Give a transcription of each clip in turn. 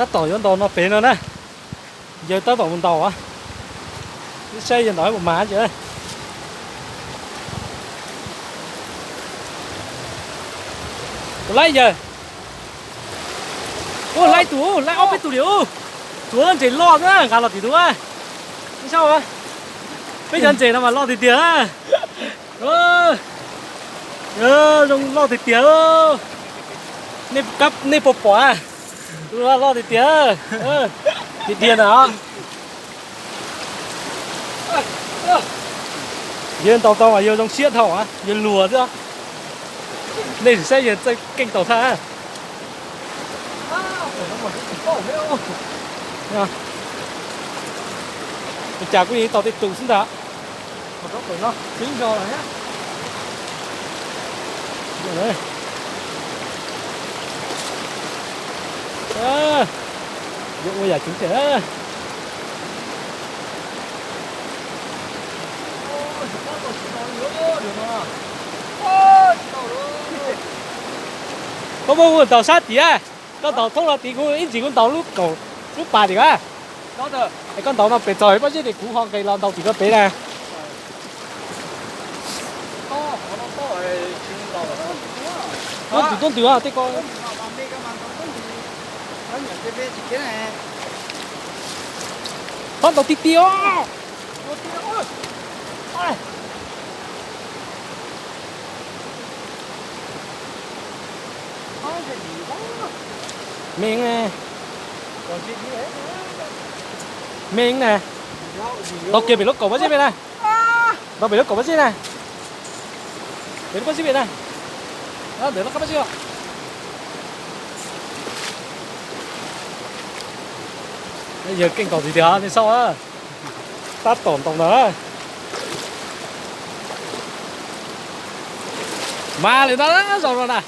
ta tỏi con tàu nó phế nữa nè, giờ ta tỏi con tàu á, xây giờ nói một má chứ, lấy giờ, ô lấy tủ, lấy ốp cái tủ điếu, tủ anh chỉ lo nữa, gà lọt thì đúng á, sao á, bây giờ anh chỉ là mà lo thì tiền á, trong lo thì tiền, nên cắp nên bột quả, lo thì tiền, thì tiền nào, giờ tàu mà giờ trong xiết thầu á, giờ lùa chứ, nên sẽ giờ chơi kênh tàu xa. Chả có gì tàu thì tụ xuống đã. Một góc của nó chính rồi nhé. Đây. Dụng bây giờ chúng sẽ. Có bao tàu sát tí à? Con tàu thông là tí cũng ít gì con tàu lúc cổ lúc bà thì á. Đó rồi. Cái con tàu nó bể trời bao nhiêu thì cũng hoang cây lon tàu chỉ có bể nè. Con từ à, thế con. Con tàu tí tiêu. Miếng nè. Miếng nè. Tao kia bị lốt cổ bao nhiêu bên này? Tao bị lốt cổ bao nhiêu này? Bị lốt bao nhiêu bên này? Đó, để nó bao nhiêu? Bây giờ kinh cầu gì thì hả? Thì sao á? Tát tổn tổng nữa. Mà lại nó rồi nè.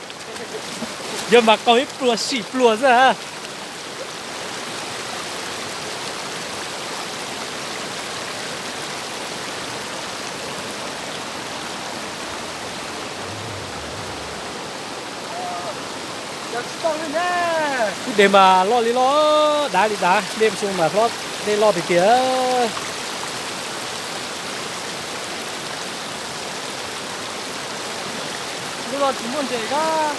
Giờ mà có ít plua xỉ plua ra hả? Để mà lo đi lo đá đi đá đêm xuống mà lo để lo thì tía lo chỉ muốn gì đó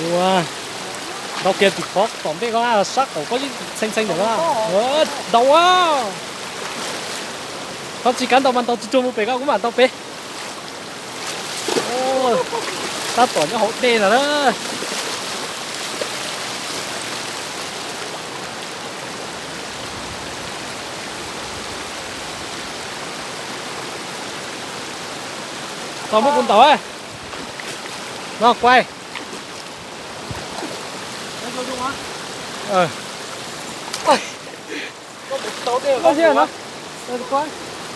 mua đâu kia thì khó còn biết có sắc có gì xanh xanh được không đâu á nó chỉ cắn đầu mình tao chưa mua bể cao cũng mà tao bể tao tỏ những hậu đen rồi đó tao mất con tàu á nó quay có gì nó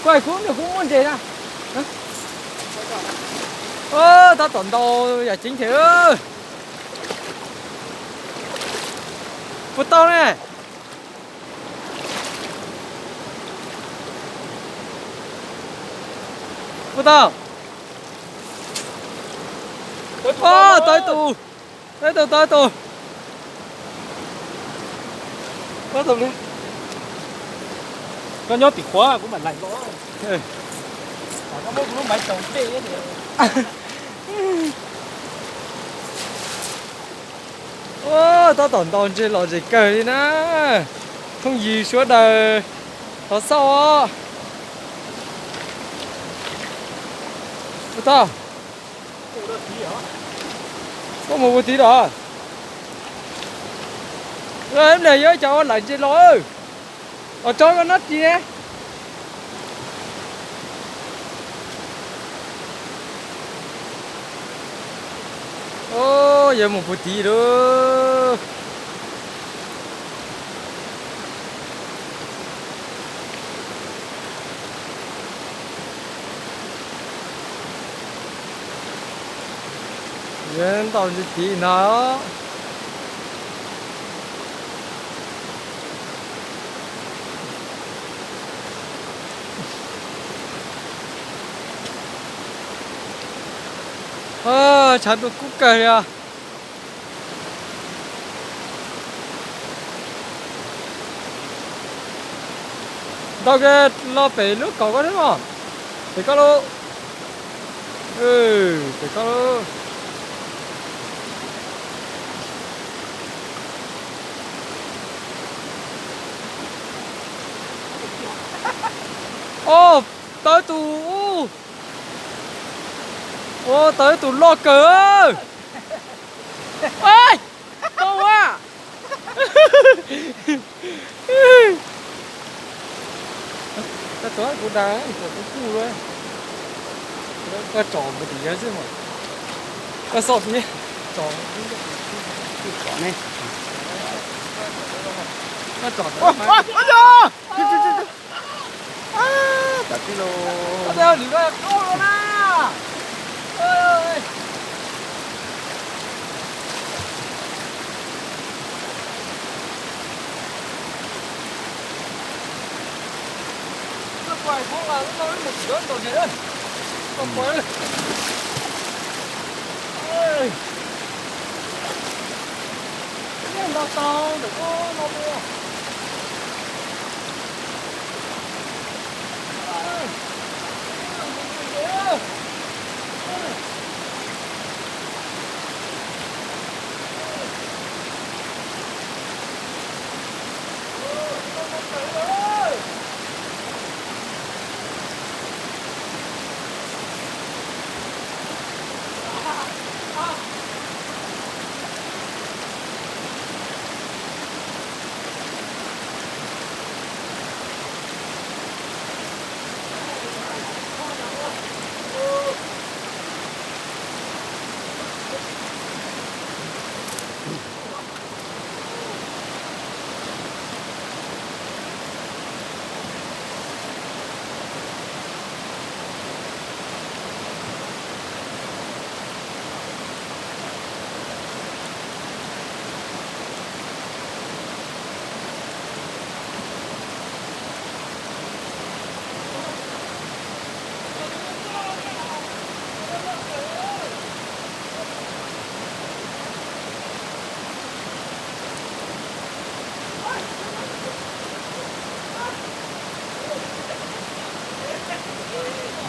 quay cũng được cũng muốn gì nè tao tuần đâu giờ chính thử phút tao nè phút tao tới tù có tù đi con nhóc bị khóa cũng bản lạnh đó có một lúc máy trồng tê ấy tao tổn chơi lò gì cười đi nè không gì suốt đời có sao á tao có một tí đó rồi em này với cho lạnh chơi lối ở cho con nát gì nè giờ một tí đó Nên tao chỉ tí nó 잘 또 꾹가야 到个老北路搞个什么？北高路，北高路。ô tới tù ô tới tù lo cờ ơi đâu à ta chó cú đá của cái cu đấy ta tròn một tí chứ mà ta sọt nhé tròn này ta tròn ôi tập đi lô đeo đi ra câu rồi na ơi nó quay không là nó nói một đứa đồ gì đấy nó quay ơi cái nó to được có nó mua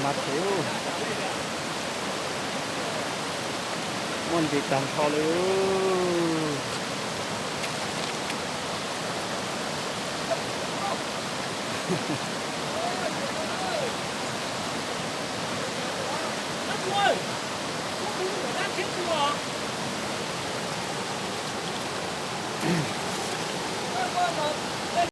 mặt thiếu môn việc đằng kho luôn ơi